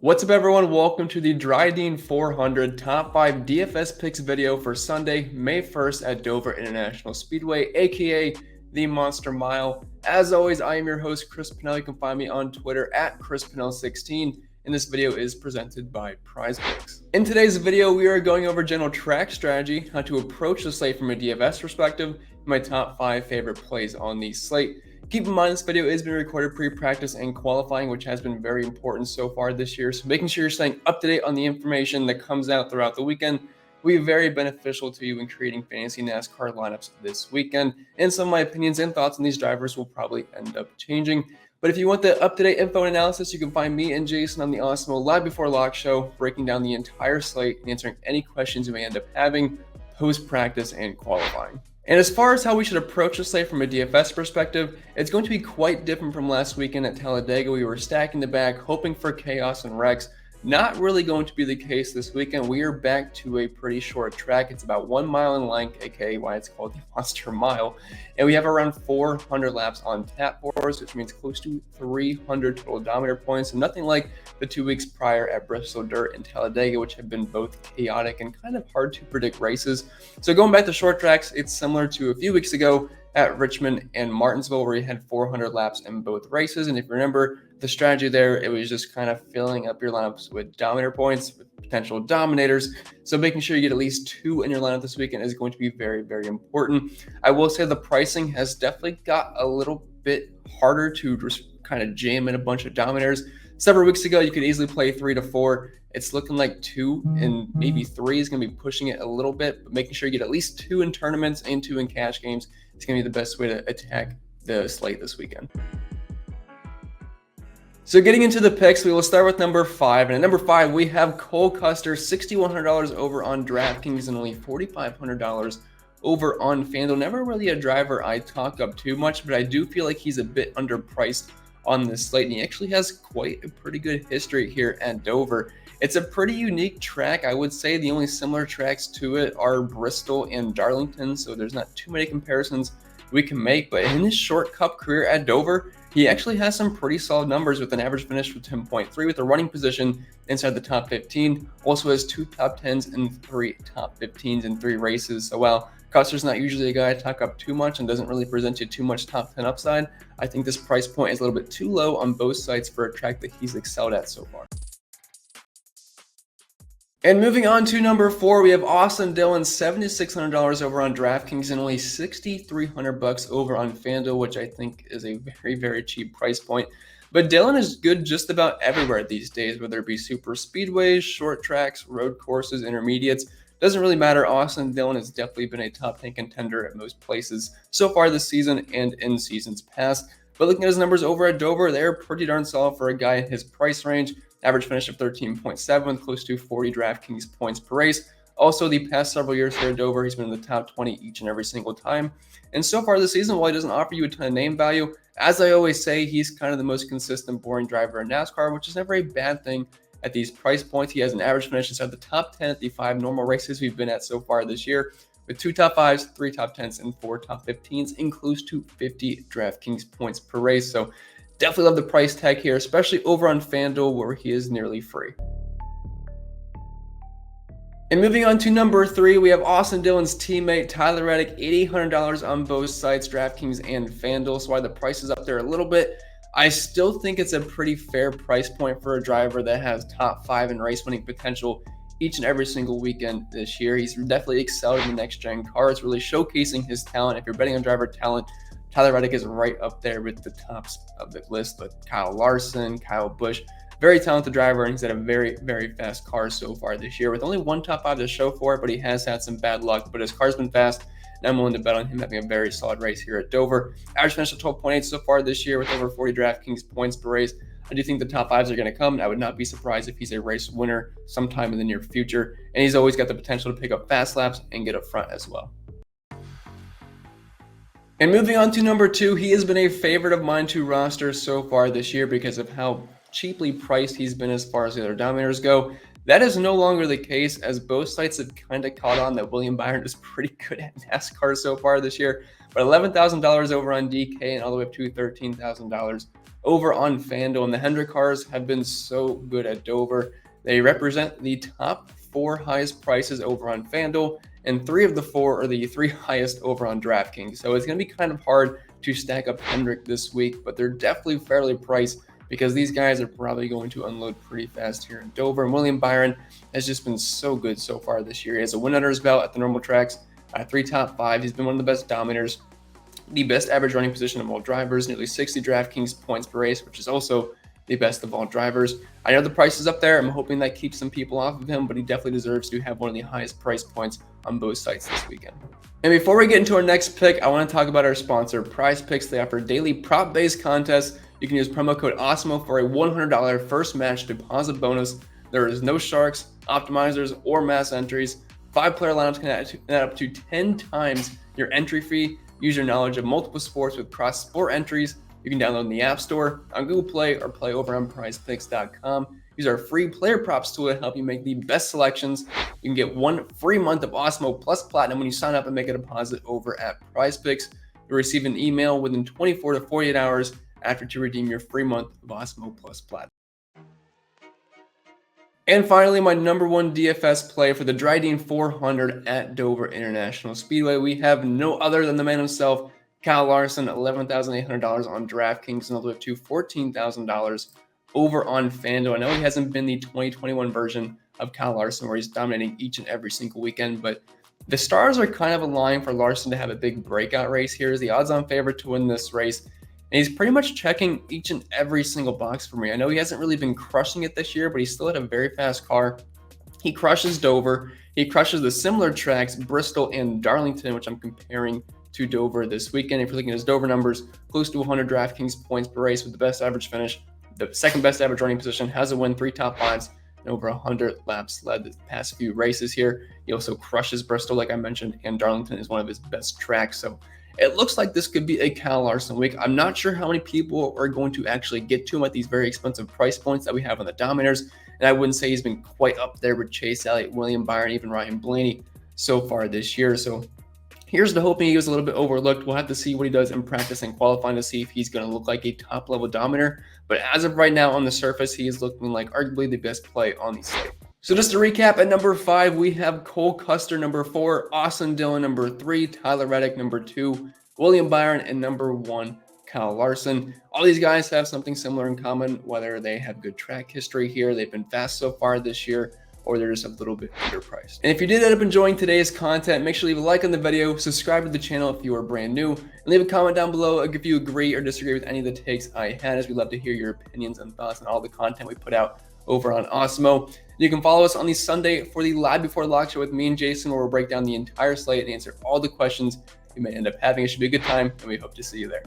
What's up, everyone? Welcome to the Drydene 400 Top 5 DFS Picks video for Sunday, May 1st at Dover International Speedway, aka the Monster Mile. As always, I am your host, Chris Pennell. You can find me on Twitter at ChrisPennell16, and this video is presented by PrizePicks. In today's video, we are going over general track strategy, how to approach the slate from a DFS perspective, and my top 5 favorite plays on the slate. Keep in mind, this video is being recorded pre-practice and qualifying, which has been very important so far this year. So making sure you're staying up to date on the information that comes out throughout the weekend will be very beneficial to you in creating fantasy NASCAR lineups this weekend. And some of my opinions and thoughts on these drivers will probably end up changing. But if you want the up-to-date info and analysis, you can find me and Jason on the Awesemo Live Before Lock show, breaking down the entire slate and answering any questions you may end up having post-practice and qualifying. And as far as how we should approach the slate from a DFS perspective, it's going to be quite different from last weekend at Talladega. We were stacking the back, hoping for chaos and wrecks. Not really going to be the case this weekend. We are back to a pretty short track. It's about 1 mile in length, aka why it's called the Monster Mile. And we have around 400 laps on tap for us, which means close to 300 total odometer points. And nothing like the 2 weeks prior at Bristol Dirt and Talladega, which have been both chaotic and kind of hard to predict races. So going back to short tracks, it's similar to a few weeks ago at Richmond and Martinsville, where you had 400 laps in both races. And if you remember the strategy there, it was just kind of filling up your lineups with dominator points, with potential dominators. So making sure you get at least 2 in your lineup this weekend is going to be very, very important. I will say the pricing has definitely got a little bit harder to just kind of jam in a bunch of dominators. Several weeks ago, you could easily play 3 to 4. It's looking like 2 and maybe 3 is going to be pushing it a little bit, but making sure you get at least 2 in tournaments and 2 in cash games is going to be the best way to attack the slate this weekend. So getting into the picks, we will start with number 5. And at number 5, we have Cole Custer, $6,100 over on DraftKings and only $4,500 over on FanDuel. Never really a driver I talk up too much, but I do feel like he's a bit underpriced on this slate, and he actually has quite a pretty good history here at Dover. It's a pretty unique track. I would say the only similar tracks to it are Bristol and Darlington, so there's not too many comparisons we can make. But in his short cup career at Dover, he actually has some pretty solid numbers with an average finish of 10.3 with a running position inside the top 15. Also has 2 top 10s and 3 top 15s in 3 races. So while Custer's not usually a guy I talk up too much and doesn't really present you too much top 10 upside, I think this price point is a little bit too low on both sides for a track that he's excelled at so far. And moving on to number 4, we have Dillon, $7,600 over on DraftKings and only $6,300 over on FanDuel, which I think is a very, very cheap price point. But Dillon is good just about everywhere these days, whether it be super speedways, short tracks, road courses, intermediates. Doesn't really matter. Dillon has definitely been a top 10 contender at most places so far this season and in seasons past. But looking at his numbers over at Dover, they're pretty darn solid for a guy in his price range. Average finish of 13.7 with close to 40 DraftKings points per race. Also, the past several years here at Dover, he's been in the top 20 each and every single time. And so far this season, while he doesn't offer you a ton of name value, as I always say, he's kind of the most consistent, boring driver in NASCAR, which is never a bad thing at these price points. He has an average finish inside the top 10 at the 5 normal races we've been at so far this year, with 2 top 5s, 3 top 10s, and 4 top 15s, and close to 50 DraftKings points per race. So definitely love the price tag here, especially over on FanDuel where he is nearly free. And moving on to number 3, we have Dillon's teammate Tyler Reddick, $8,800 on both sites, DraftKings and FanDuel. So while the price is up there a little bit, I still think it's a pretty fair price point for a driver that has top 5 in race winning potential each and every single weekend this year. He's definitely excelled in the next-gen cars, really showcasing his talent. If you're betting on driver talent, Tyler Reddick is right up there with the tops of the list with Kyle Larson, Kyle Busch. Very talented driver, and he's had a very, very fast car so far this year with only 1 top 5 to show for it, but he has had some bad luck. But his car's been fast, and I'm willing to bet on him having a very solid race here at Dover. Average finish of 12.8 so far this year with over 40 DraftKings points per race. I do think the top 5s are going to come, and I would not be surprised if he's a race winner sometime in the near future. And he's always got the potential to pick up fast laps and get up front as well. And moving on to number 2, he has been a favorite of mine to roster so far this year because of how cheaply priced he's been as far as the other dominators go. That is no longer the case, as both sites have kind of caught on that William Byron is pretty good at NASCAR so far this year. But $11,000 over on DK and all the way up to $13,000 over on FanDuel. And the Hendrick cars have been so good at Dover. They represent the top 4 highest prices over on FanDuel, and 3 of the 4 are the 3 highest over on DraftKings. So it's going to be kind of hard to stack up Hendrick this week, but they're definitely fairly priced because these guys are probably going to unload pretty fast here in Dover. And William Byron has just been so good so far this year. He has a win under his belt at the normal tracks, 3 top 5. He's been one of the best dominators, the best average running position of all drivers, nearly 60 DraftKings points per race, which is also the best of all drivers. I know the price is up there. I'm hoping that keeps some people off of him, but he definitely deserves to have one of the highest price points on both sites this weekend. And before we get into our next pick, I want to talk about our sponsor, Prize Picks. They offer daily prop-based contests. You can use promo code Awesemo for a $100 first match deposit bonus. There is no sharks, optimizers, or mass entries. 5-player lineups can add up to 10 times your entry fee. Use your knowledge of multiple sports with cross-sport entries. You can download in the App Store, on Google Play, or play over on prizepicks.com. Use our free player props tool to help you make the best selections. You can get 1 free month of Awesemo Plus Platinum when you sign up and make a deposit over at Prize Picks. You'll receive an email within 24 to 48 hours after you redeem your free month of Awesemo Plus Platinum. And finally, my number 1 DFS play for the Drydene 400 at Dover International Speedway. We have no other than the man himself, Kyle Larson, $11,800 on DraftKings, and all the way up to $14,000 over on FanDuel. I know he hasn't been the 2021 version of Kyle Larson where he's dominating each and every single weekend, but the stars are kind of aligned for Larson to have a big breakout race here. He's the odds-on favorite to win this race, and he's pretty much checking each and every single box for me. I know he hasn't really been crushing it this year, but he's still had a very fast car. He crushes Dover. He crushes the similar tracks, Bristol and Darlington, which I'm comparing to Dover this weekend. If you're looking at his Dover numbers, close to 100 DraftKings points per race with the best average finish, the second best average running position, has a win, 3 top 5s, and over 100 laps led the past few races here. He also crushes Bristol, like I mentioned, and Darlington is one of his best tracks. So it looks like this could be a Kyle Larson week. I'm not sure how many people are going to actually get to him at these very expensive price points that we have on the Dominators. And I wouldn't say he's been quite up there with Chase Elliott, William Byron, even Ryan Blaney so far this year. So here's the hoping he was a little bit overlooked. We'll have to see what he does in practice and qualifying to see if he's going to look like a top-level dominator. But as of right now on the surface, he is looking like arguably the best play on the slate. So just to recap, at number 5, we have Cole Custer, number 4, Austin Dillon, number 3, Tyler Reddick, number 2, William Byron, and number 1, Kyle Larson. All these guys have something similar in common, whether they have good track history here, they've been fast so far this year, or they're just a little bit underpriced. And if you did end up enjoying today's content, make sure to leave a like on the video, subscribe to the channel if you are brand new, and leave a comment down below if you agree or disagree with any of the takes I had, as we love to hear your opinions and thoughts on all the content we put out over on Awesemo. You can follow us on the Sunday for the Live Before Lock show with me and Jason, where we'll break down the entire slate and answer all the questions you may end up having. It should be a good time, and we hope to see you there.